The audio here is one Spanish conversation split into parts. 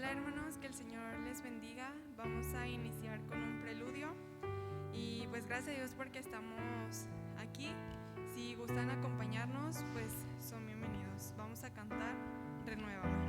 Hola hermanos, que el Señor les bendiga. Vamos a iniciar con un preludio y pues gracias a Dios porque estamos aquí. Si gustan acompañarnos, pues son bienvenidos. Vamos a cantar Renuévame.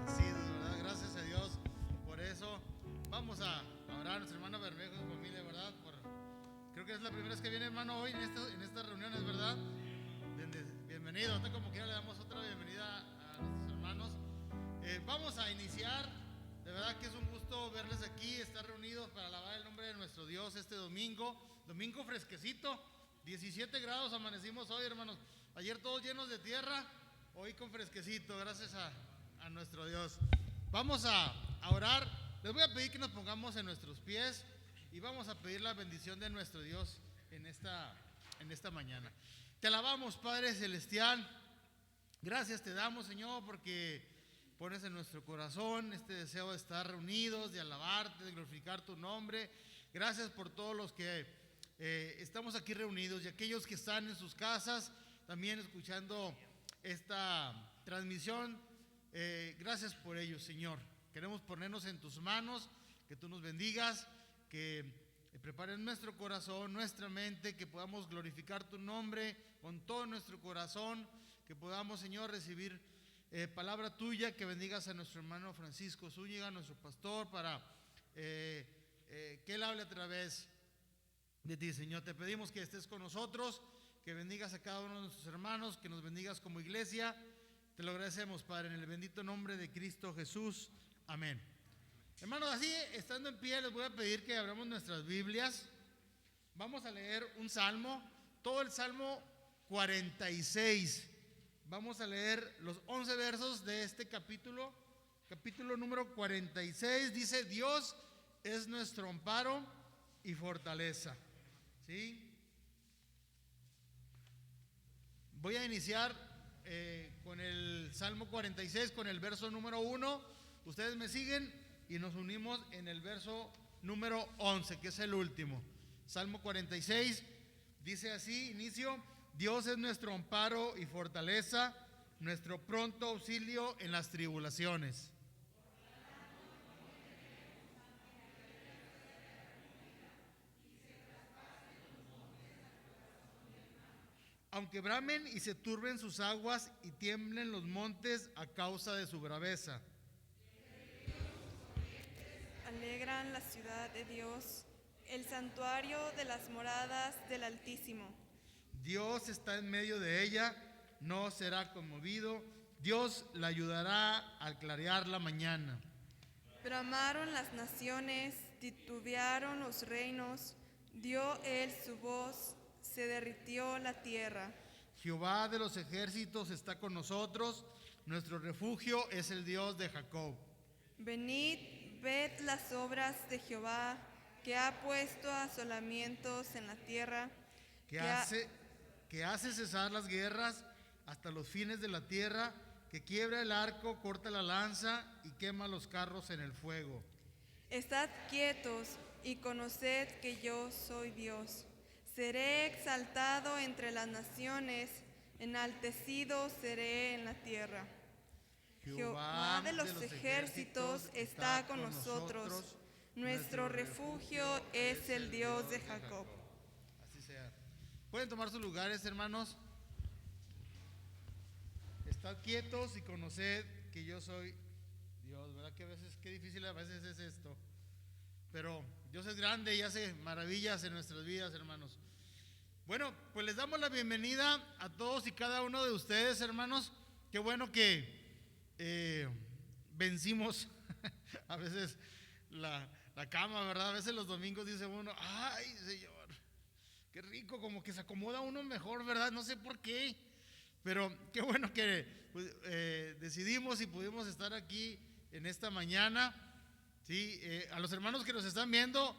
Sí, de verdad, gracias a Dios por eso. Vamos a orar a nuestra hermana Bermejo, su familia, ¿verdad? Creo que es la primera vez que viene, hermano, hoy en estas reuniones, ¿verdad? Bienvenido. Ahorita como quiera le damos otra bienvenida a nuestros hermanos. Vamos a iniciar. De verdad que es un gusto verles aquí, estar reunidos para alabar el nombre de nuestro Dios este domingo. Domingo fresquecito, 17 grados amanecimos hoy, hermanos. Ayer todos llenos de tierra, hoy con fresquecito, gracias a nuestro Dios. Vamos a orar. Les voy a pedir que nos pongamos en nuestros pies y vamos a pedir la bendición de nuestro Dios en esta mañana. Te alabamos, Padre Celestial. Gracias te damos, Señor, porque pones en nuestro corazón este deseo de estar reunidos, de alabarte, de glorificar tu nombre. Gracias por todos los que estamos aquí reunidos y aquellos que están en sus casas también escuchando esta transmisión. Gracias por ello, Señor. Queremos ponernos en tus manos, que tú nos bendigas, que prepare nuestro corazón, nuestra mente, que podamos glorificar tu nombre con todo nuestro corazón, que podamos, Señor, recibir palabra tuya, que bendigas a nuestro hermano Francisco Zúñiga, nuestro pastor, para que él hable a través de ti, Señor. Te pedimos que estés con nosotros, que bendigas a cada uno de nuestros hermanos, que nos bendigas como iglesia. Te lo agradecemos, Padre, en el bendito nombre de Cristo Jesús. Amén. Hermanos, así, estando en pie, les voy a pedir que abramos nuestras Biblias. Vamos a leer un salmo, todo el Salmo 46. Vamos a leer los 11 versos de este capítulo número 46. Dice: Dios es nuestro amparo y fortaleza. ¿Sí? Voy a iniciar con el Salmo 46, con el verso número 1. Ustedes me siguen y nos unimos en el verso número 11, que es el último. Salmo 46 dice así, inicio: Dios es nuestro amparo y fortaleza, nuestro pronto auxilio en las tribulaciones. Aunque bramen y se turben sus aguas y tiemblen los montes a causa de su braveza. Alegran la ciudad de Dios, el santuario de las moradas del Altísimo. Dios está en medio de ella, no será conmovido. Dios la ayudará al clarear la mañana. Bramaron las naciones, titubearon los reinos, dio él su voz, se derritió la tierra. Jehová de los ejércitos está con nosotros, nuestro refugio es el Dios de Jacob. Venid, ved las obras de Jehová, que ha puesto asolamientos en la tierra, que hace cesar las guerras hasta los fines de la tierra, que quiebra el arco, corta la lanza y quema los carros en el fuego. Estad quietos y conoced que yo soy Dios. Seré exaltado entre las naciones, enaltecido seré en la tierra. Jehová de los ejércitos está con nosotros, nuestro refugio es el Dios de Jacob. Así sea. Pueden tomar sus lugares, hermanos. Estad quietos y conoced que yo soy Dios. ¿Verdad que a veces, qué difícil a veces es esto? Pero Dios es grande y hace maravillas en nuestras vidas, hermanos. Bueno, pues les damos la bienvenida a todos y cada uno de ustedes, hermanos. Qué bueno que vencimos a veces la cama, ¿verdad? A veces los domingos dice uno: ay, Señor, qué rico, como que se acomoda uno mejor, ¿verdad? No sé por qué, pero qué bueno que pues, decidimos y pudimos estar aquí en esta mañana. Sí, a los hermanos que nos están viendo,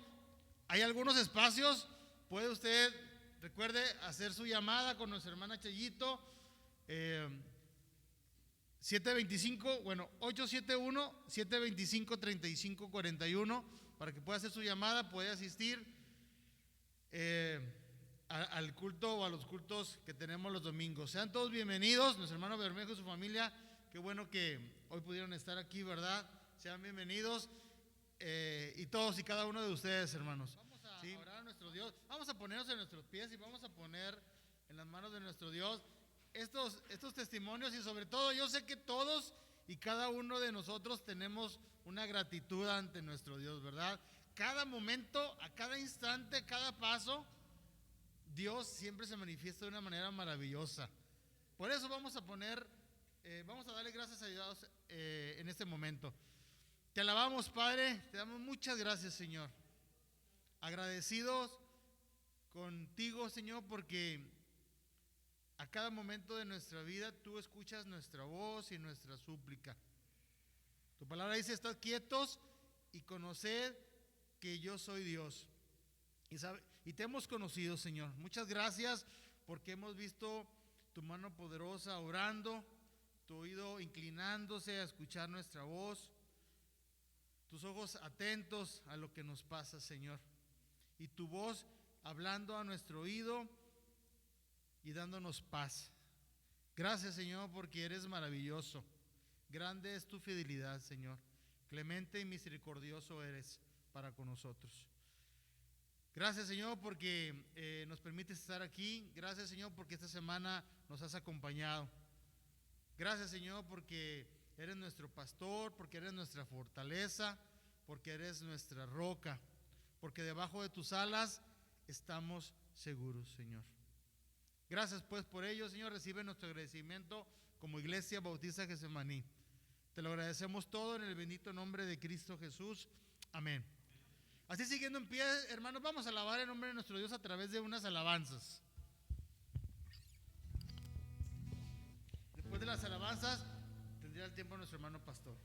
hay algunos espacios. Puede usted, recuerde, hacer su llamada con nuestra hermana Chayito, 871-725-3541, para que pueda hacer su llamada, puede asistir al culto o a los cultos que tenemos los domingos. Sean todos bienvenidos, nuestro hermano Bermejo y su familia. Qué bueno que hoy pudieron estar aquí, ¿verdad? Sean bienvenidos. Y todos y cada uno de ustedes, hermanos. Vamos a orar a nuestro Dios. Vamos a ponernos en nuestros pies y vamos a poner en las manos de nuestro Dios estos testimonios, y sobre todo yo sé que todos y cada uno de nosotros tenemos una gratitud ante nuestro Dios, ¿verdad? Cada momento, a cada instante, a cada paso, Dios siempre se manifiesta de una manera maravillosa. Por eso vamos a darle gracias a Dios en este momento. Te alabamos, Padre, te damos muchas gracias, Señor. Agradecidos contigo, Señor, porque a cada momento de nuestra vida tú escuchas nuestra voz y nuestra súplica. Tu palabra dice: estad quietos y conoced que yo soy Dios. Y te hemos conocido, Señor. Muchas gracias porque hemos visto tu mano poderosa obrando, tu oído inclinándose a escuchar nuestra voz, tus ojos atentos a lo que nos pasa, Señor, y tu voz hablando a nuestro oído y dándonos paz. Gracias, Señor, porque eres maravilloso. Grande es tu fidelidad, Señor. Clemente y misericordioso eres para con nosotros. Gracias, Señor, porque nos permites estar aquí. Gracias, Señor, porque esta semana nos has acompañado. Gracias, Señor, porque eres nuestro pastor, porque eres nuestra fortaleza, porque eres nuestra roca, porque debajo de tus alas estamos seguros, Señor. Gracias pues por ello, Señor. Recibe nuestro agradecimiento como Iglesia Bautista Getsemaní. Te lo agradecemos todo en el bendito nombre de Cristo Jesús. Amén. Así siguiendo en pie, hermanos, vamos a alabar el nombre de nuestro Dios a través de unas alabanzas. Después de las alabanzas tendría el tiempo nuestro hermano pastor.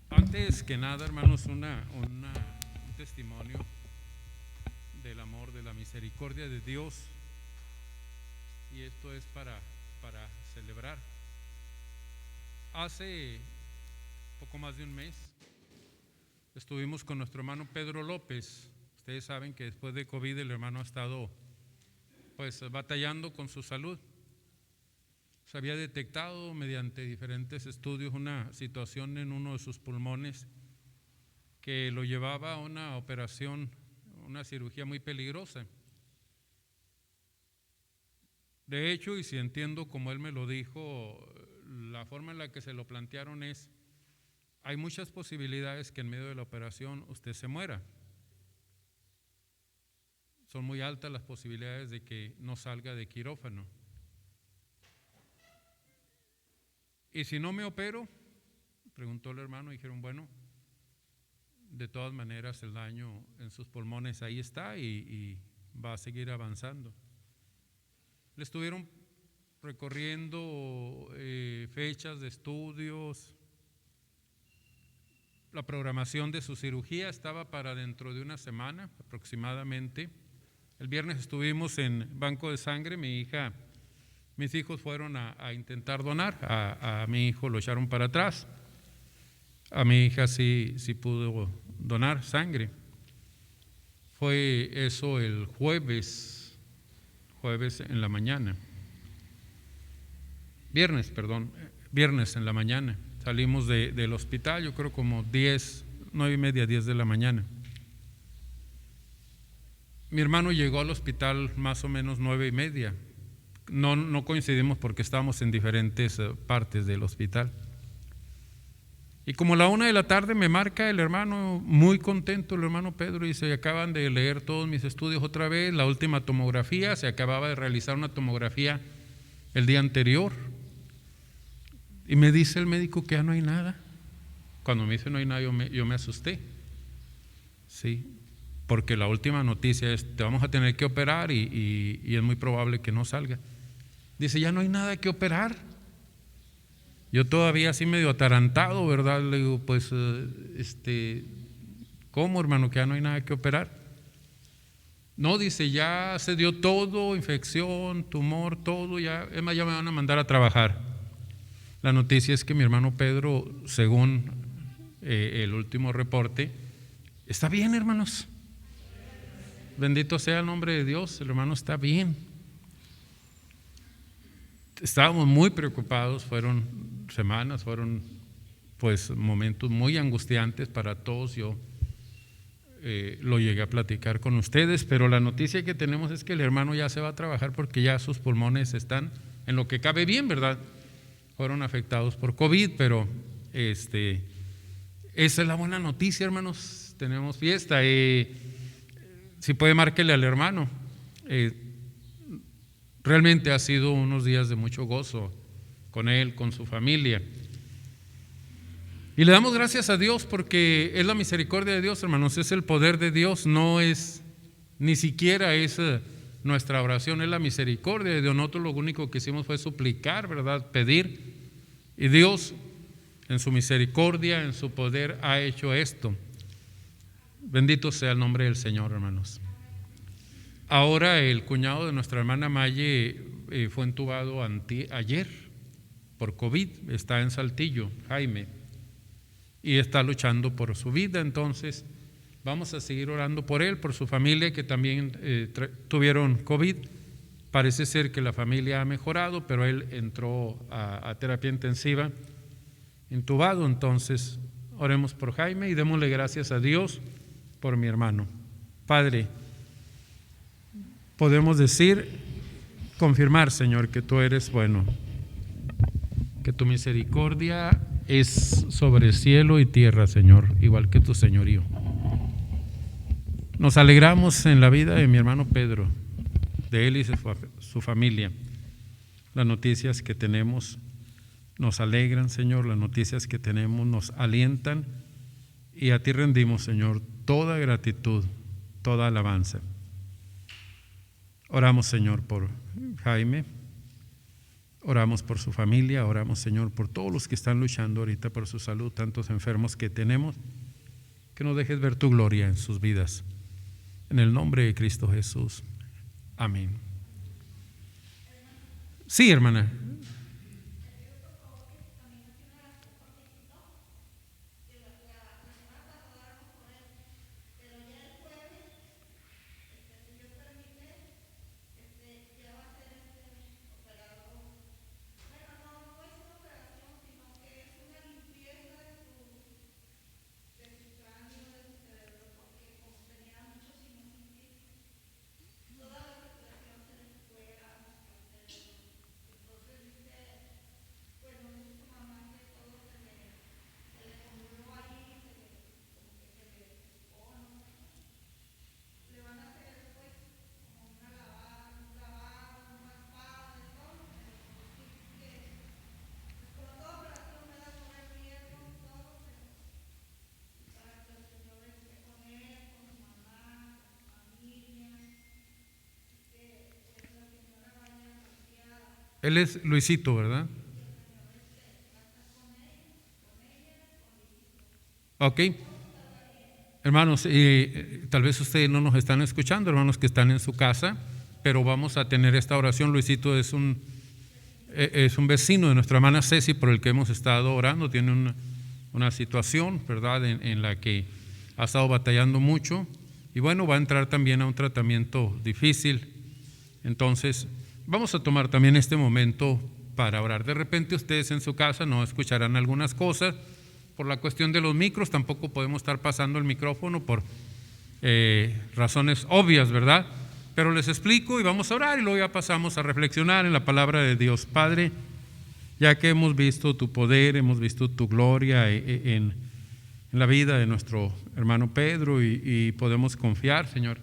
Antes que nada, hermanos, un testimonio del amor, de la misericordia de Dios, y esto es para celebrar. Hace poco más de un mes estuvimos con nuestro hermano Pedro López. Ustedes saben que después de COVID el hermano ha estado pues batallando con su salud. Se había detectado mediante diferentes estudios una situación en uno de sus pulmones que lo llevaba a una operación, una cirugía muy peligrosa. De hecho, y si entiendo como él me lo dijo, la forma en la que se lo plantearon es: hay muchas posibilidades que en medio de la operación usted se muera. Son muy altas las posibilidades de que no salga de quirófano. ¿Y si no me opero?, preguntó el hermano. Dijeron, bueno, de todas maneras el daño en sus pulmones ahí está y va a seguir avanzando. Le estuvieron recorriendo fechas de estudios. La programación de su cirugía estaba para dentro de una semana aproximadamente. El viernes estuvimos en banco de sangre. Mis hijos fueron a intentar donar. A mi hijo lo echaron para atrás. A mi hija sí pudo donar sangre. Fue eso el jueves en la mañana. Viernes en la mañana. Salimos del hospital, yo creo como 9:30, 10 de la mañana. Mi hermano llegó al hospital más o menos 9:30. No coincidimos porque estábamos en diferentes partes del hospital. Y como a la 1 de la tarde me marca el hermano, muy contento, el hermano Pedro, y dice: acaban de leer todos mis estudios otra vez, la última tomografía, se acababa de realizar una tomografía el día anterior. Y me dice el médico que ya no hay nada. Cuando me dice no hay nada, yo me asusté. Sí, porque la última noticia es: te vamos a tener que operar y es muy probable que no salga. Dice: ya no hay nada que operar. Yo todavía así medio atarantado, ¿verdad? Le digo, pues, ¿cómo, hermano, que ya no hay nada que operar? No, dice, ya se dio todo, infección, tumor, todo, ya, es más, ya me van a mandar a trabajar. La noticia es que mi hermano Pedro, según el último reporte, está bien, hermanos. Bendito sea el nombre de Dios, el hermano está bien. Estábamos muy preocupados, fueron semanas, fueron pues momentos muy angustiantes para todos. Yo lo llegué a platicar con ustedes, pero la noticia que tenemos es que el hermano ya se va a trabajar porque ya sus pulmones están en lo que cabe bien, ¿verdad? Fueron afectados por COVID, pero esa es la buena noticia, hermanos. Tenemos fiesta. Si puede, márquele al hermano. Realmente ha sido unos días de mucho gozo con él, con su familia. Y le damos gracias a Dios porque es la misericordia de Dios, hermanos, es el poder de Dios, no es, ni siquiera es nuestra oración, es la misericordia de Dios. Nosotros lo único que hicimos fue suplicar, ¿verdad? Pedir. Y Dios, en su misericordia, en su poder, ha hecho esto. Bendito sea el nombre del Señor, hermanos. Ahora el cuñado de nuestra hermana Maye fue entubado ayer por COVID, está en Saltillo, Jaime, y está luchando por su vida. Entonces vamos a seguir orando por él, por su familia que también tuvieron COVID. Parece ser que la familia ha mejorado, pero él entró a terapia intensiva, intubado. Entonces oremos por Jaime y démosle gracias a Dios por mi hermano. Padre, podemos decir, confirmar, Señor, que tú eres bueno, que tu misericordia es sobre cielo y tierra, Señor, igual que tu señorío. Nos alegramos en la vida de mi hermano Pedro, de él y su familia. Las noticias que tenemos nos alegran, Señor, las noticias que tenemos nos alientan, y a ti rendimos, Señor, toda gratitud, toda alabanza. Oramos, Señor, por Jaime, oramos por su familia, oramos, Señor, por todos los que están luchando ahorita por su salud, tantos enfermos que tenemos, que nos dejes ver tu gloria en sus vidas. En el nombre de Cristo Jesús. Amén. Sí, hermana. Él es Luisito, ¿verdad? Ok. Hermanos, tal vez ustedes no nos están escuchando, hermanos que están en su casa, pero vamos a tener esta oración. Luisito es un vecino de nuestra hermana Ceci, por el que hemos estado orando. Tiene una situación, ¿verdad?, en la que ha estado batallando mucho, y bueno, va a entrar también a un tratamiento difícil. Entonces vamos a tomar también este momento para orar. De repente ustedes en su casa no escucharán algunas cosas por la cuestión de los micros, tampoco podemos estar pasando el micrófono por razones obvias, ¿verdad? Pero les explico y vamos a orar, y luego ya pasamos a reflexionar en la palabra de Dios. Padre, ya que hemos visto tu poder, hemos visto tu gloria en la vida de nuestro hermano Pedro, y podemos confiar, Señor.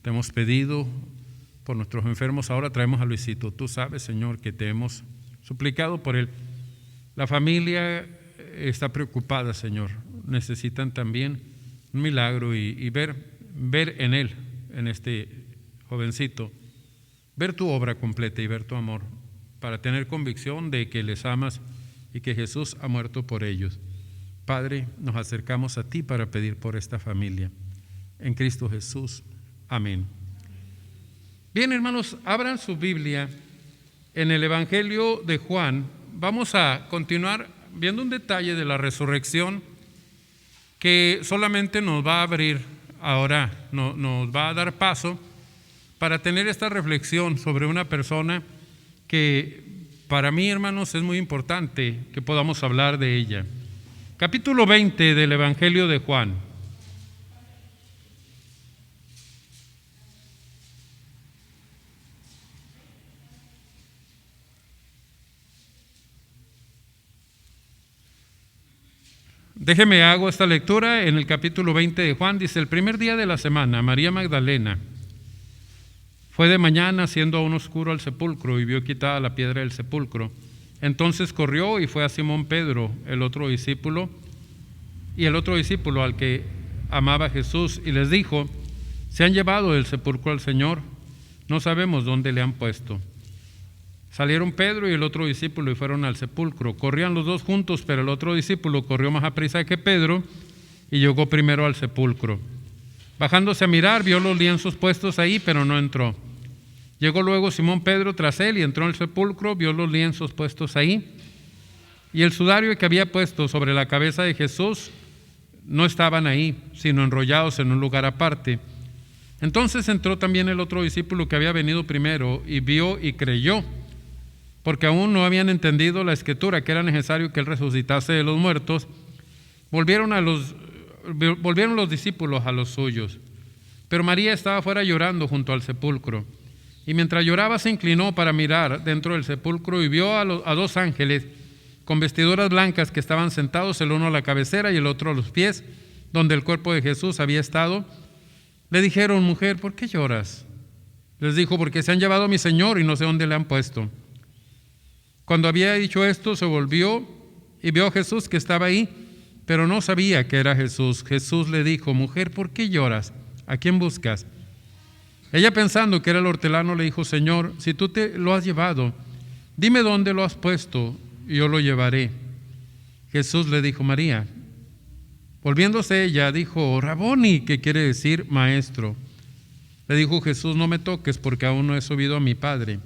Te hemos pedido por nuestros enfermos, ahora traemos a Luisito. Tú sabes, Señor, que te hemos suplicado por él. La familia está preocupada, Señor. Necesitan también un milagro y ver en él, en este jovencito, ver tu obra completa y ver tu amor, para tener convicción de que les amas y que Jesús ha muerto por ellos. Padre, nos acercamos a ti para pedir por esta familia. En Cristo Jesús. Amén. Bien, hermanos, abran su Biblia en el Evangelio de Juan. Vamos a continuar viendo un detalle de la resurrección que solamente nos va a abrir ahora, nos va a dar paso para tener esta reflexión sobre una persona que para mí, hermanos, es muy importante que podamos hablar de ella. Capítulo 20 del Evangelio de Juan. Déjeme hago esta lectura en el capítulo 20 de Juan. Dice: el primer día de la semana, María Magdalena fue de mañana, siendo aún oscuro, al sepulcro, y vio quitada la piedra del sepulcro. Entonces corrió y fue a Simón Pedro, el otro discípulo al que amaba a Jesús, y les dijo: se han llevado del sepulcro al Señor, no sabemos dónde le han puesto. Salieron Pedro y el otro discípulo y fueron al sepulcro. Corrían los dos juntos, pero el otro discípulo corrió más aprisa que Pedro y llegó primero al sepulcro. Bajándose a mirar, vio los lienzos puestos ahí, pero no entró. Llegó luego Simón Pedro tras él y entró en el sepulcro, vio los lienzos puestos ahí y el sudario que había puesto sobre la cabeza de Jesús no estaban ahí, sino enrollados en un lugar aparte. Entonces entró también el otro discípulo que había venido primero y vio y creyó, porque aún no habían entendido la escritura, que era necesario que él resucitase de los muertos. Volvieron a los volvieron los discípulos a los suyos. Pero María estaba fuera llorando junto al sepulcro. Y mientras lloraba se inclinó para mirar dentro del sepulcro y vio a 2 ángeles con vestiduras blancas que estaban sentados, el uno a la cabecera y el otro a los pies, donde el cuerpo de Jesús había estado. Le dijeron: mujer, ¿por qué lloras? Les dijo: porque se han llevado a mi Señor y no sé dónde le han puesto. Cuando había dicho esto, se volvió y vio a Jesús que estaba ahí, pero no sabía que era Jesús. Jesús le dijo: mujer, ¿por qué lloras? ¿A quién buscas? Ella, pensando que era el hortelano, le dijo: Señor, si tú te lo has llevado, dime dónde lo has puesto y yo lo llevaré. Jesús le dijo: María. Volviéndose ella, dijo: Raboni, que quiere decir maestro. Le dijo Jesús: no me toques, porque aún no he subido a mi Padre.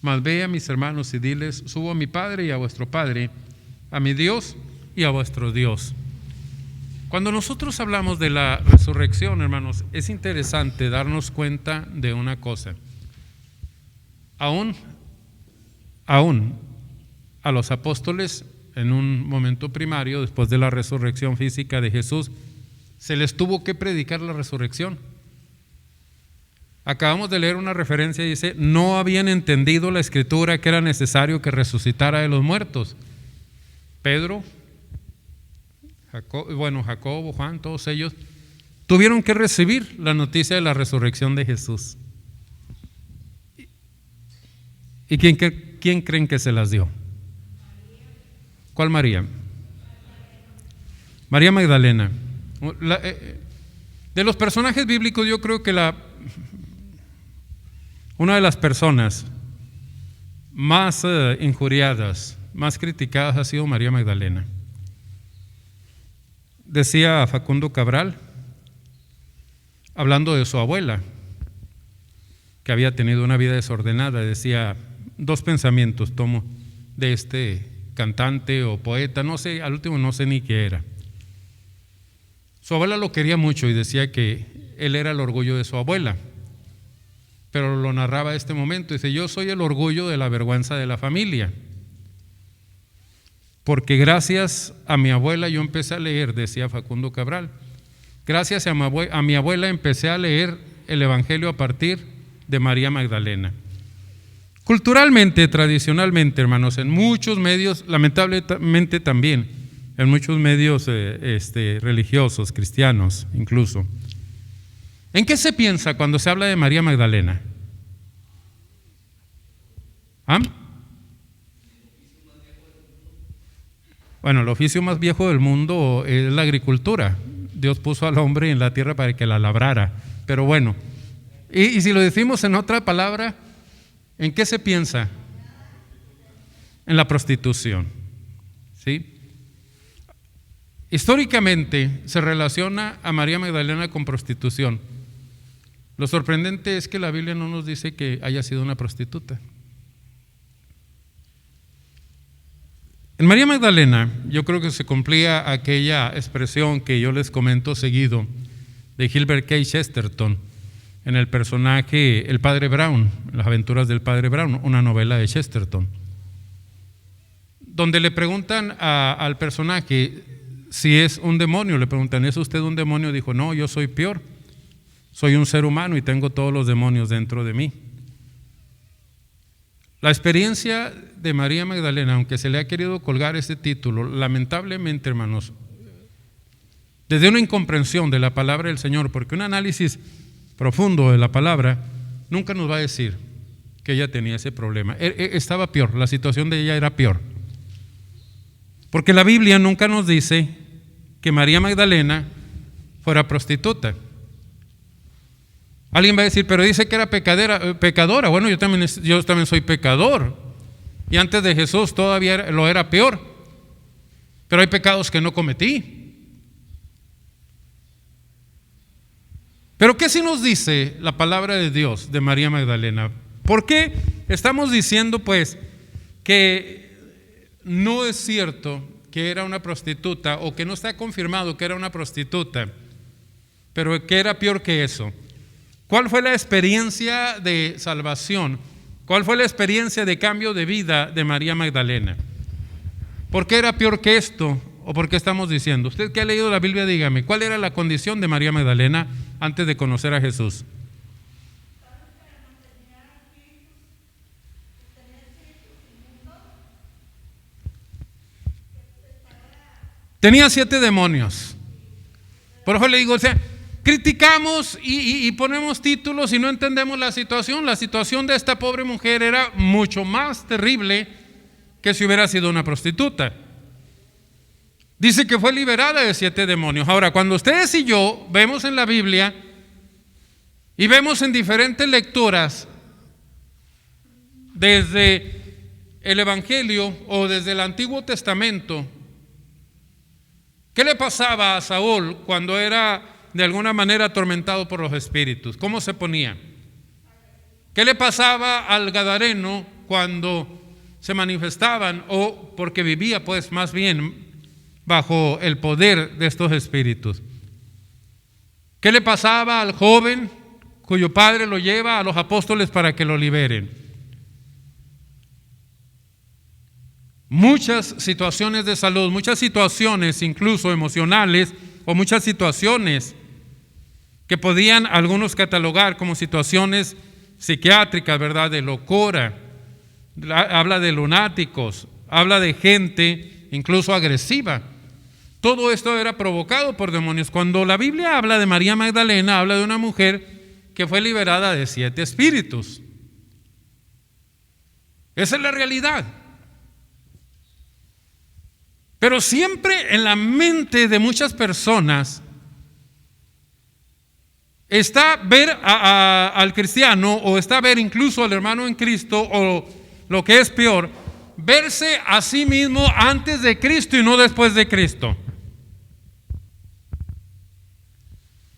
Mas ve a mis hermanos y diles: subo a mi Padre y a vuestro Padre, a mi Dios y a vuestro Dios. Cuando nosotros hablamos de la resurrección, hermanos, es interesante darnos cuenta de una cosa. Aún a los apóstoles, en un momento primario, después de la resurrección física de Jesús, se les tuvo que predicar la resurrección. Acabamos de leer una referencia, dice: no habían entendido la escritura que era necesario que resucitara de los muertos. Pedro, Jacobo, Juan, todos ellos tuvieron que recibir la noticia de la resurrección de Jesús. ¿Y quién creen que se las dio? ¿Cuál María? María Magdalena. De los personajes bíblicos, yo creo que una de las personas más injuriadas, más criticadas ha sido María Magdalena. Decía Facundo Cabral, hablando de su abuela, que había tenido una vida desordenada, decía: 2 pensamientos tomo de este cantante o poeta, no sé, al último no sé ni qué era. Su abuela lo quería mucho y decía que él era el orgullo de su abuela, pero lo narraba este momento, dice: yo soy el orgullo de la vergüenza de la familia, porque gracias a mi abuela yo empecé a leer, decía Facundo Cabral, gracias a mi abuela empecé a leer el Evangelio a partir de María Magdalena. Culturalmente, tradicionalmente, hermanos, en muchos medios, lamentablemente también, en muchos medios religiosos, cristianos incluso, ¿en qué se piensa cuando se habla de María Magdalena? ¿Ah? Bueno, el oficio más viejo del mundo es la agricultura. Dios puso al hombre en la tierra para que la labrara. Pero bueno, y si lo decimos en otra palabra, ¿en qué se piensa? En la prostitución. ¿Sí? Históricamente se relaciona a María Magdalena con prostitución. Lo sorprendente es que la Biblia no nos dice que haya sido una prostituta. En María Magdalena yo creo que se cumplía aquella expresión que yo les comento seguido de Gilbert K. Chesterton en el personaje El Padre Brown, Las aventuras del Padre Brown, una novela de Chesterton, donde le preguntan al personaje si es un demonio. Le preguntan: ¿es usted un demonio? Dijo: no, yo soy peor, soy un ser humano y tengo todos los demonios dentro de mí. La experiencia de María Magdalena, aunque se le ha querido colgar este título, lamentablemente, hermanos, desde una incomprensión de la palabra del Señor, porque un análisis profundo de la palabra nunca nos va a decir que ella tenía ese problema. Estaba peor, la situación de ella era peor, porque la Biblia nunca nos dice que María Magdalena fuera prostituta. Alguien va a decir: pero dice que era pecadora. Bueno, yo también soy pecador, y antes de Jesús todavía lo era peor, pero hay pecados que no cometí. Pero ¿qué sí nos dice la palabra de Dios de María Magdalena? ¿Por qué estamos diciendo pues que no es cierto que era una prostituta, o que no está confirmado que era una prostituta, pero que era peor que eso? ¿Cuál fue la experiencia de salvación? ¿Cuál fue la experiencia de cambio de vida de María Magdalena? ¿Por qué era peor que esto? ¿O por qué estamos diciendo? Usted que ha leído la Biblia, dígame, ¿cuál era la condición de María Magdalena antes de conocer a Jesús? Tenía 7 demonios. Por eso le digo, o sea, criticamos y ponemos títulos y no entendemos la situación. La situación de esta pobre mujer era mucho más terrible que si hubiera sido una prostituta. Dice que fue liberada de 7 demonios. Ahora, cuando ustedes y yo vemos en la Biblia y vemos en diferentes lecturas, desde el Evangelio o desde el Antiguo Testamento, ¿qué le pasaba a Saúl cuando era de alguna manera atormentado por los espíritus? ¿Cómo se ponía? ¿Qué le pasaba al gadareno cuando se manifestaban, o porque vivía pues más bien bajo el poder de estos espíritus? ¿Qué le pasaba al joven cuyo padre lo lleva a los apóstoles para que lo liberen? Muchas situaciones de salud, muchas situaciones incluso emocionales, o muchas situaciones que podían algunos catalogar como situaciones psiquiátricas, ¿verdad? De locura. Habla de lunáticos, habla de gente incluso agresiva. Todo esto era provocado por demonios. Cuando la Biblia habla de María Magdalena, habla de una mujer que fue liberada de 7 espíritus. Esa es la realidad. Pero siempre en la mente de muchas personas está ver al cristiano, o está ver incluso al hermano en Cristo, o lo que es peor, verse a sí mismo antes de Cristo y no después de Cristo.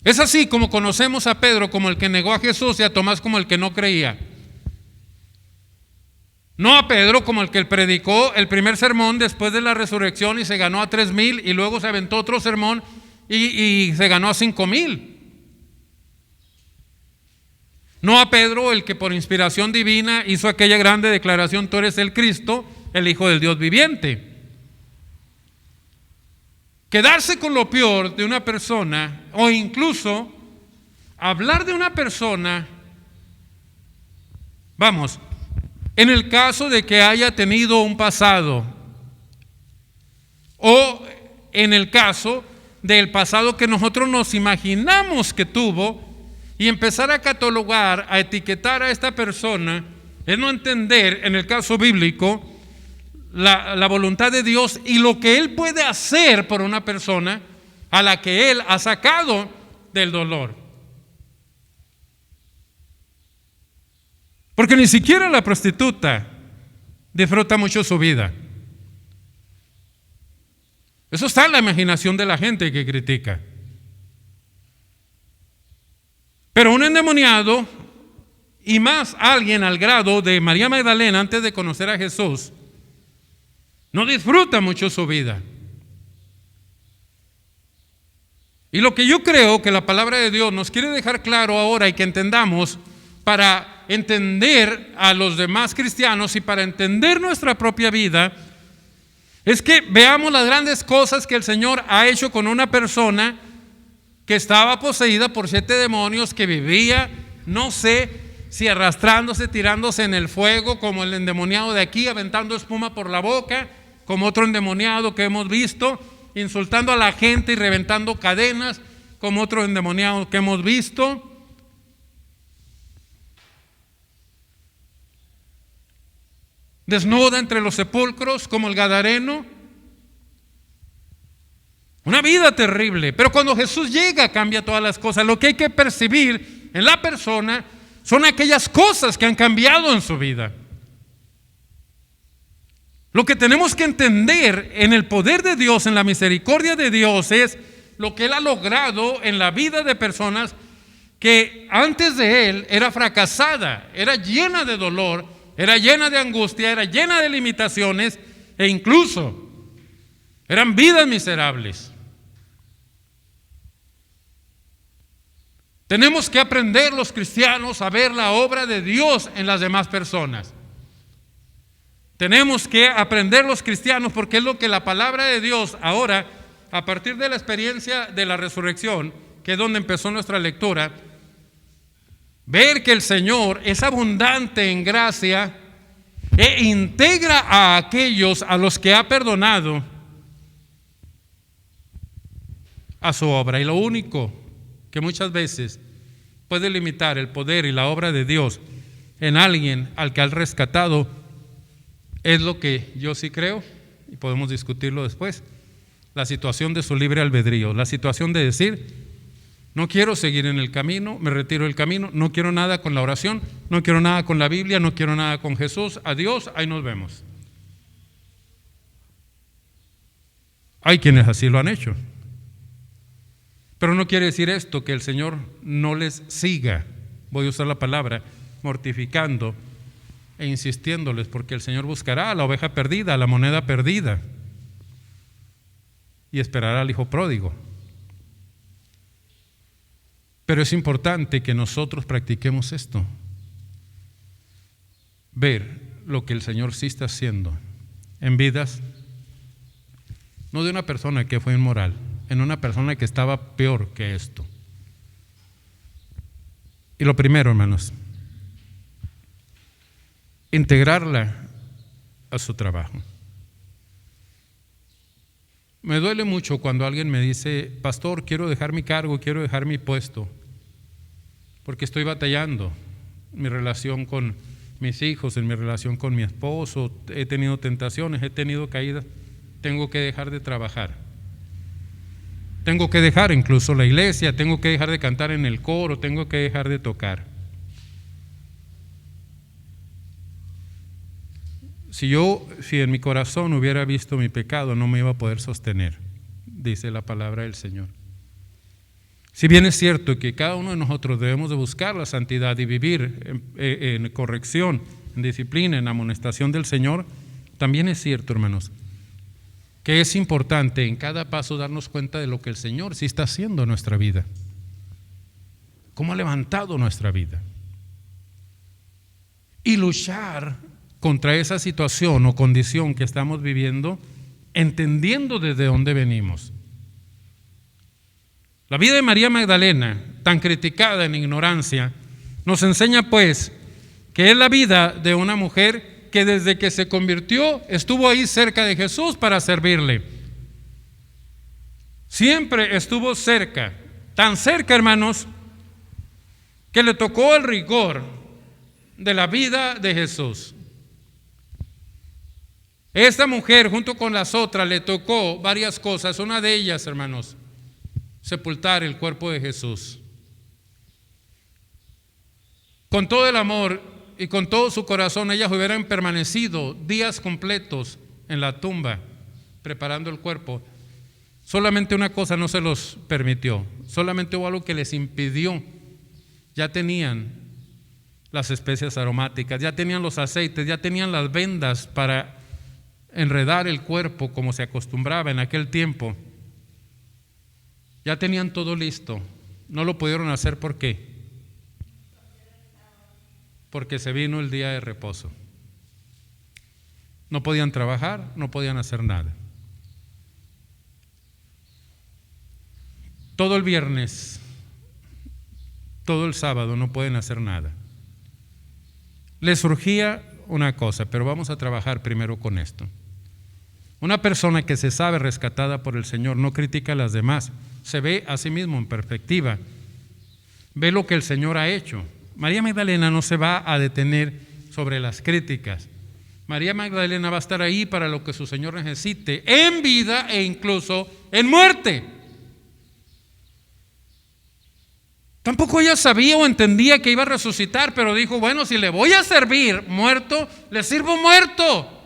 Es así como conocemos a Pedro como el que negó a Jesús y a Tomás como el que no creía. No a Pedro como el que predicó el primer sermón después de la resurrección y se ganó a 3,000, y luego se aventó otro sermón y se ganó a 5,000. No a Pedro el que por inspiración divina hizo aquella grande declaración: tú eres el Cristo, el Hijo del Dios viviente. Quedarse con lo peor de una persona, o incluso hablar de una persona, vamos, en el caso de que haya tenido un pasado, o en el caso del pasado que nosotros nos imaginamos que tuvo, y empezar a catalogar, a etiquetar a esta persona, es no entender, en el caso bíblico, la voluntad de Dios y lo que Él puede hacer por una persona a la que Él ha sacado del dolor. Porque ni siquiera la prostituta disfruta mucho su vida. Eso está en la imaginación de la gente que critica. Pero un endemoniado, y más alguien al grado de María Magdalena antes de conocer a Jesús, no disfruta mucho su vida. Y lo que yo creo que la palabra de Dios nos quiere dejar claro ahora y que entendamos, para entender a los demás cristianos y para entender nuestra propia vida, es que veamos las grandes cosas que el Señor ha hecho con una persona que estaba poseída por 7 demonios, que vivía, no sé si arrastrándose, tirándose en el fuego, como el endemoniado de aquí, aventando espuma por la boca, como otro endemoniado que hemos visto, insultando a la gente y reventando cadenas, como otro endemoniado que hemos visto. Desnuda entre los sepulcros, como el gadareno. Una vida terrible. Pero cuando Jesús llega, cambia todas las cosas. Lo que hay que percibir en la persona son aquellas cosas que han cambiado en su vida. Lo que tenemos que entender en el poder de Dios, en la misericordia de Dios, es lo que Él ha logrado en la vida de personas que antes de Él era fracasada, era llena de dolor, era llena de angustia, era llena de limitaciones, e incluso eran vidas miserables. Tenemos que aprender los cristianos a ver la obra de Dios en las demás personas. Tenemos que aprender los cristianos, porque es lo que la palabra de Dios ahora, a partir de la experiencia de la resurrección, que es donde empezó nuestra lectura, ver que el Señor es abundante en gracia e integra a aquellos a los que ha perdonado a su obra. Y lo único que muchas veces puede limitar el poder y la obra de Dios en alguien al que ha rescatado es lo que yo sí creo, y podemos discutirlo después, la situación de su libre albedrío, la situación de decir: no quiero seguir en el camino, me retiro del camino, no quiero nada con la oración, no quiero nada con la Biblia, no quiero nada con Jesús, adiós, ahí nos vemos. Hay quienes así lo han hecho. Pero no quiere decir esto que el Señor no les siga, voy a usar la palabra, mortificando e insistiéndoles, porque el Señor buscará a la oveja perdida, a la moneda perdida, y esperará al hijo pródigo. Pero es importante que nosotros practiquemos esto, ver lo que el Señor sí está haciendo en vidas, no de una persona que fue inmoral, en una persona que estaba peor que esto. Y lo primero, hermanos, integrarla a su trabajo. Me duele mucho cuando alguien me dice: pastor, quiero dejar mi cargo, quiero dejar mi puesto, porque estoy batallando en mi relación con mis hijos, en mi relación con mi esposo, he tenido tentaciones, he tenido caídas, tengo que dejar de trabajar. Tengo que dejar incluso la iglesia, tengo que dejar de cantar en el coro, tengo que dejar de tocar. Si en mi corazón hubiera visto mi pecado, no me iba a poder sostener, dice la palabra del Señor. Si bien es cierto que cada uno de nosotros debemos de buscar la santidad y vivir en corrección, en disciplina, en amonestación del Señor, también es cierto, hermanos, que es importante en cada paso darnos cuenta de lo que el Señor sí está haciendo en nuestra vida, cómo ha levantado nuestra vida, y luchar contra esa situación o condición que estamos viviendo, entendiendo desde dónde venimos. La vida de María Magdalena, tan criticada en ignorancia, nos enseña pues que es la vida de una mujer que desde que se convirtió estuvo ahí cerca de Jesús para servirle. Siempre estuvo cerca, tan cerca, hermanos, que le tocó el rigor de la vida de Jesús. Esta mujer, junto con las otras, le tocó varias cosas. Una de ellas, hermanos, sepultar el cuerpo de Jesús. Con todo el amor y con todo su corazón, ellas hubieran permanecido días completos en la tumba, preparando el cuerpo. Solamente una cosa no se los permitió, solamente hubo algo que les impidió. Ya tenían las especias aromáticas, ya tenían los aceites, ya tenían las vendas para enredar el cuerpo como se acostumbraba en aquel tiempo. Ya tenían todo listo, no lo pudieron hacer. ¿Por qué? Porque se vino el día de reposo. No podían trabajar, no podían hacer nada. Todo el viernes, todo el sábado no pueden hacer nada. Les surgía una cosa, pero vamos a trabajar primero con esto. Una persona que se sabe rescatada por el Señor no critica a las demás, se ve a sí mismo en perspectiva, ve lo que el Señor ha hecho. María Magdalena no se va a detener sobre las críticas. María Magdalena va a estar ahí para lo que su Señor necesite, en vida e incluso en muerte. Tampoco ella sabía o entendía que iba a resucitar, pero dijo: bueno, si le voy a servir muerto, le sirvo muerto.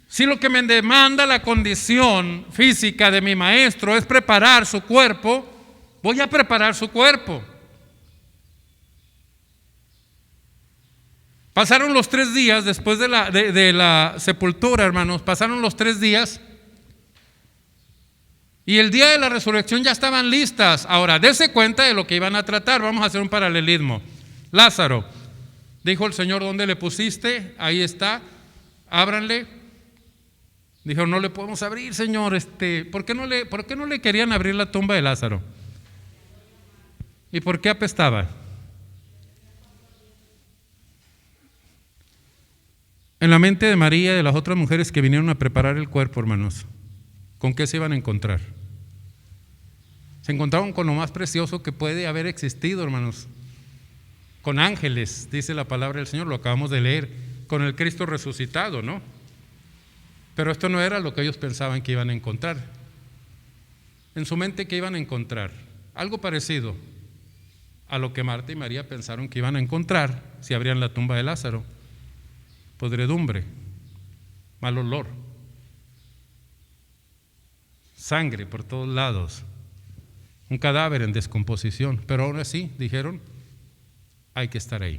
Si lo que me demanda la condición física de mi maestro es preparar su cuerpo, voy a preparar su cuerpo. Pasaron los 3 días después de la sepultura, hermanos, pasaron los 3 días y el día de la resurrección ya estaban listas. Ahora, dése cuenta de lo que iban a tratar. Vamos a hacer un paralelismo. Lázaro, Dijo el Señor: ¿dónde le pusiste? Ahí está, ábranle. Dijeron: no le podemos abrir, Señor. ¿Por qué no le querían abrir la tumba de Lázaro? ¿Y por qué apestaba? En la mente de María y de las otras mujeres que vinieron a preparar el cuerpo, hermanos, ¿con qué se iban a encontrar? Se encontraron con lo más precioso que puede haber existido, hermanos. Con ángeles, dice la palabra del Señor, lo acabamos de leer, con el Cristo resucitado, ¿no? Pero esto no era lo que ellos pensaban que iban a encontrar. En su mente, ¿qué iban a encontrar? Algo parecido a lo que Marta y María pensaron que iban a encontrar si abrían la tumba de Lázaro: podredumbre, mal olor, sangre por todos lados, un cadáver en descomposición. Pero aún así dijeron: hay que estar ahí.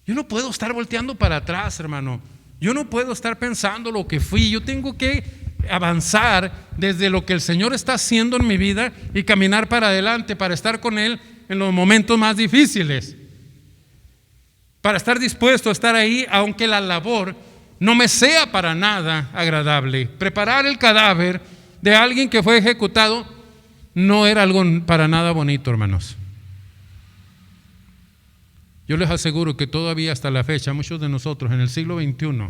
Yo no puedo estar volteando para atrás, hermano. Yo no puedo estar pensando lo que fui. Yo tengo que avanzar desde lo que el Señor está haciendo en mi vida y caminar para adelante, para estar con Él en los momentos más difíciles, para estar dispuesto a estar ahí aunque la labor no me sea para nada agradable. Preparar el cadáver de alguien que fue ejecutado no era algo para nada bonito, hermanos. Yo les aseguro que todavía hasta la fecha muchos de nosotros en el siglo XXI,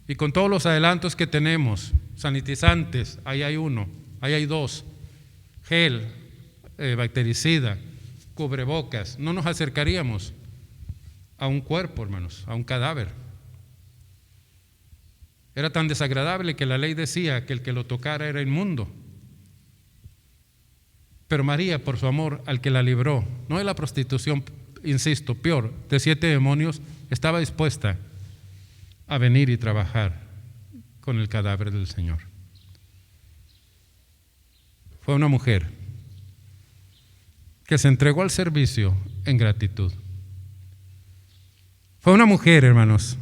y con todos los adelantos que tenemos, sanitizantes, ahí hay uno, ahí hay dos, gel, bactericida, cubrebocas, no nos acercaríamos a un cuerpo, hermanos, a un cadáver. Era tan desagradable que la ley decía que el que lo tocara era inmundo. Pero María, por su amor al que la libró, no de la prostitución, insisto, peor, de 7 demonios, estaba dispuesta a venir y trabajar con el cadáver del Señor. Fue una mujer que se entregó al servicio en gratitud. Fue una mujer, hermanos,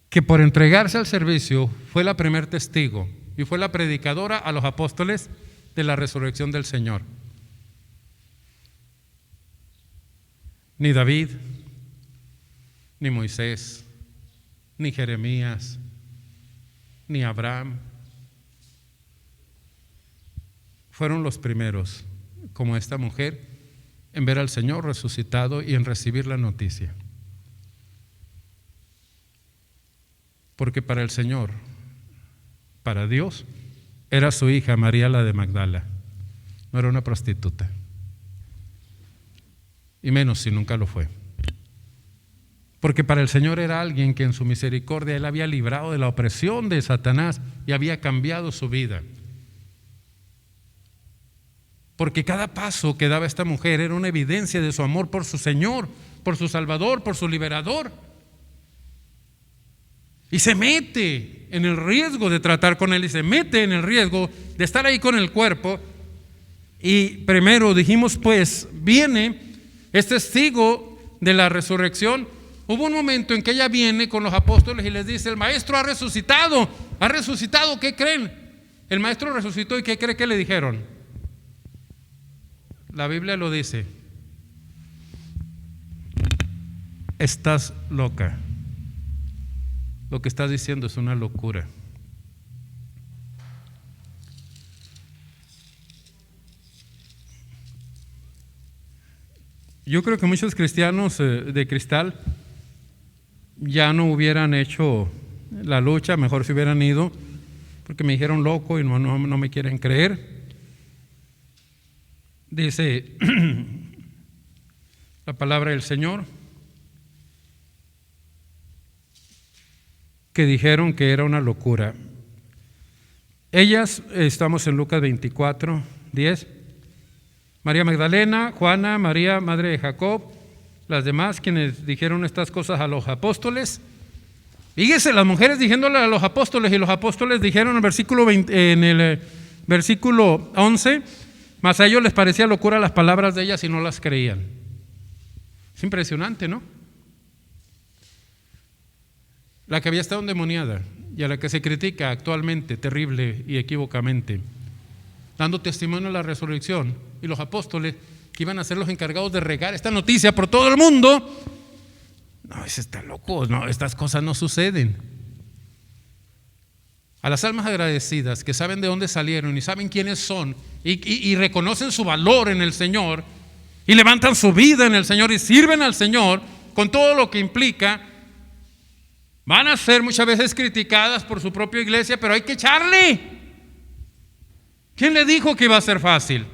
que por entregarse al servicio fue la primer testigo y fue la predicadora a los apóstoles de la resurrección del Señor. Ni David, ni Moisés, ni Jeremías, ni Abraham fueron los primeros, como esta mujer, en ver al Señor resucitado y en recibir la noticia. Porque para el Señor, para Dios, era su hija María la de Magdala, no era una prostituta, y menos si nunca lo fue. Porque para el Señor era alguien que en su misericordia Él había librado de la opresión de Satanás y había cambiado su vida. Porque cada paso que daba esta mujer era una evidencia de su amor por su Señor, por su Salvador, por su liberador. Y se mete en el riesgo de tratar con Él, y se mete en el riesgo de estar ahí con el cuerpo. Y primero dijimos, pues, viene, es testigo de la resurrección. Hubo un momento en que ella viene con los apóstoles y les dice: el maestro ha resucitado, ¿qué creen? El maestro resucitó, ¿y qué cree que le dijeron? La Biblia lo dice: estás loca, lo que estás diciendo es una locura. Yo creo que muchos cristianos de cristal ya no hubieran hecho la lucha, mejor se hubieran ido, porque me dijeron loco y no me quieren creer. Dice la palabra del Señor que dijeron que era una locura. Ellas, estamos en Lucas 24, 10. María Magdalena, Juana, María, madre de Jacob, las demás quienes dijeron estas cosas a los apóstoles. Fíjese, las mujeres diciéndole a los apóstoles, y los apóstoles dijeron en el versículo 11, mas a ellos les parecía locura las palabras de ellas y no las creían. Es impresionante, ¿no? La que había estado endemoniada y a la que se critica actualmente terrible y equívocamente, dando testimonio de la resurrección, y los apóstoles que iban a ser los encargados de regar esta noticia por todo el mundo. No, ese está loco, no, estas cosas no suceden. A las almas agradecidas que saben de dónde salieron y saben quiénes son y reconocen su valor en el Señor y levantan su vida en el Señor y sirven al Señor con todo lo que implica, van a ser muchas veces criticadas por su propia iglesia, pero hay que echarle. ¿Quién le dijo que iba a ser fácil?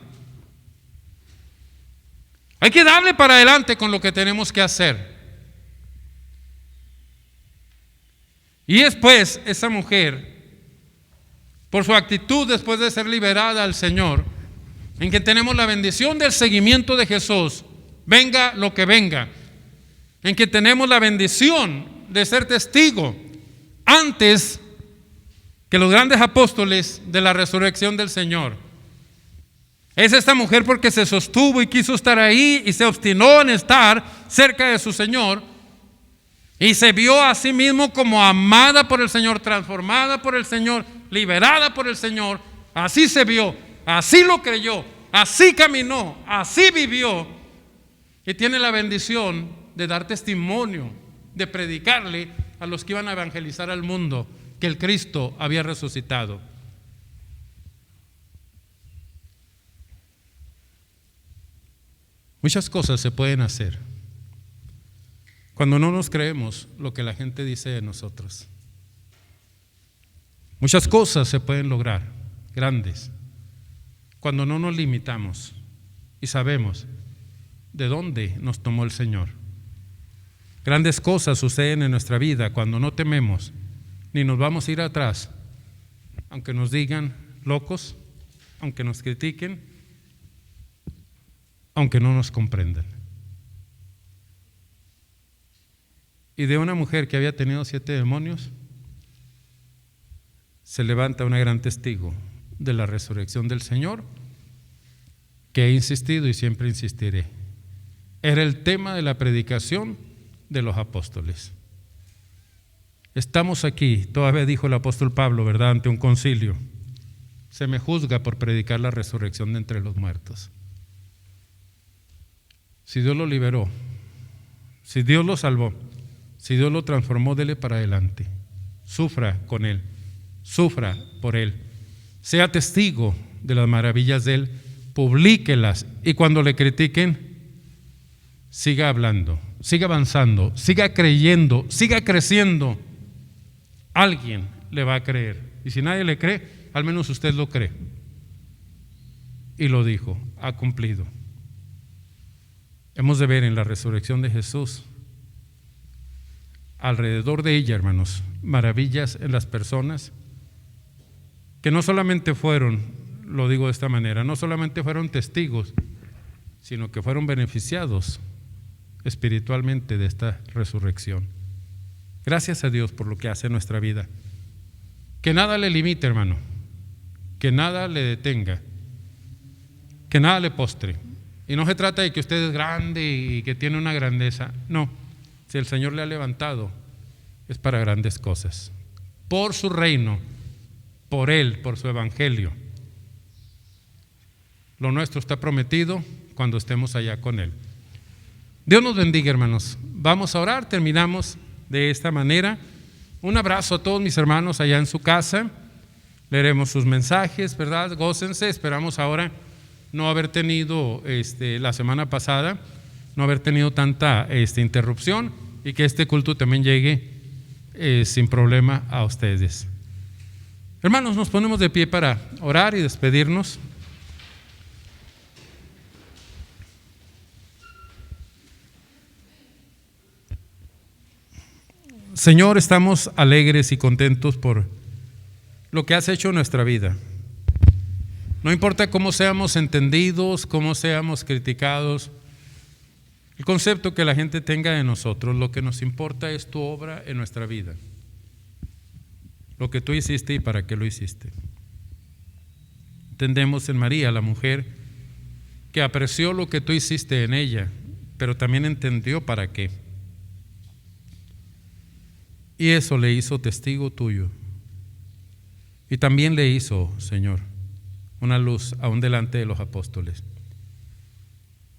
Hay que darle para adelante con lo que tenemos que hacer. Y después esa mujer, por su actitud después de ser liberada al Señor, en que tenemos la bendición del seguimiento de Jesús, venga lo que venga, en que tenemos la bendición de ser testigo antes que los grandes apóstoles de la resurrección del Señor. Es esta mujer porque se sostuvo y quiso estar ahí y se obstinó en estar cerca de su Señor y se vio a sí mismo como amada por el Señor, transformada por el Señor, liberada por el Señor. Así se vio, así lo creyó, así caminó, así vivió y tiene la bendición de dar testimonio, de predicarle a los que iban a evangelizar al mundo que el Cristo había resucitado. Muchas cosas se pueden hacer cuando no nos creemos lo que la gente dice de nosotros. Muchas cosas se pueden lograr, grandes, cuando no nos limitamos y sabemos de dónde nos tomó el Señor. Grandes cosas suceden en nuestra vida cuando no tememos ni nos vamos a ir atrás, aunque nos digan locos, aunque nos critiquen, aunque no nos comprendan. Y de una mujer que había tenido 7 demonios, se levanta una gran testigo de la resurrección del Señor, que he insistido y siempre insistiré. Era el tema de la predicación de los apóstoles. Estamos aquí, todavía dijo el apóstol Pablo, ¿verdad?, ante un concilio. Se me juzga por predicar la resurrección de entre los muertos. Si Dios lo liberó, si Dios lo salvó, si Dios lo transformó, dele para adelante. Sufra con Él, sufra por Él. Sea testigo de las maravillas de Él, publíquelas y cuando le critiquen, siga hablando, siga avanzando, siga creyendo, siga creciendo. Alguien le va a creer. Y si nadie le cree, al menos usted lo cree. Y lo dijo, ha cumplido. Hemos de ver en la resurrección de Jesús, alrededor de ella, hermanos, maravillas en las personas que no solamente fueron, lo digo de esta manera, no solamente fueron testigos, sino que fueron beneficiados espiritualmente de esta resurrección. Gracias a Dios por lo que hace en nuestra vida. Que nada le limite, hermano, que nada le detenga, que nada le postre. Y no se trata de que usted es grande y que tiene una grandeza. No, si el Señor le ha levantado, es para grandes cosas. Por su reino, por Él, por su evangelio. Lo nuestro está prometido cuando estemos allá con Él. Dios nos bendiga, hermanos. Vamos a orar, terminamos de esta manera. Un abrazo a todos mis hermanos allá en su casa. Leeremos sus mensajes, ¿verdad? Gócense. Esperamos ahora no haber tenido la semana pasada, no haber tenido tanta interrupción y que este culto también llegue sin problema a ustedes. Hermanos, nos ponemos de pie para orar y despedirnos. Señor, estamos alegres y contentos por lo que has hecho en nuestra vida. No importa cómo seamos entendidos, cómo seamos criticados, el concepto que la gente tenga de nosotros, lo que nos importa es tu obra en nuestra vida. Lo que tú hiciste y para qué lo hiciste. Entendemos en María, la mujer, que apreció lo que tú hiciste en ella, pero también entendió para qué. Y eso le hizo testigo tuyo. Y también le hizo, Señor, una luz aún delante de los apóstoles.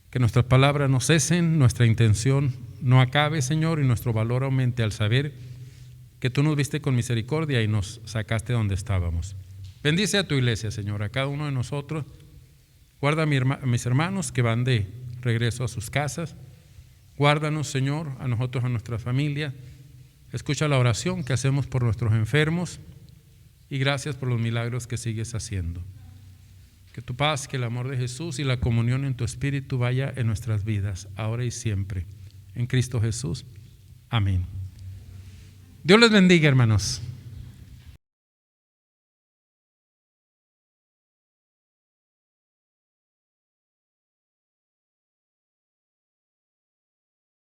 Que nuestras palabras no cesen, nuestra intención no acabe, Señor, y nuestro valor aumente al saber que tú nos viste con misericordia y nos sacaste donde estábamos. Bendice a tu iglesia, Señor, a cada uno de nosotros. Guarda a mis hermanos que van de regreso a sus casas. Guárdanos, Señor, a nosotros, a nuestra familia. Escucha la oración que hacemos por nuestros enfermos y gracias por los milagros que sigues haciendo. Que tu paz, que el amor de Jesús y la comunión en tu Espíritu vaya en nuestras vidas, ahora y siempre. En Cristo Jesús. Amén. Dios les bendiga, hermanos.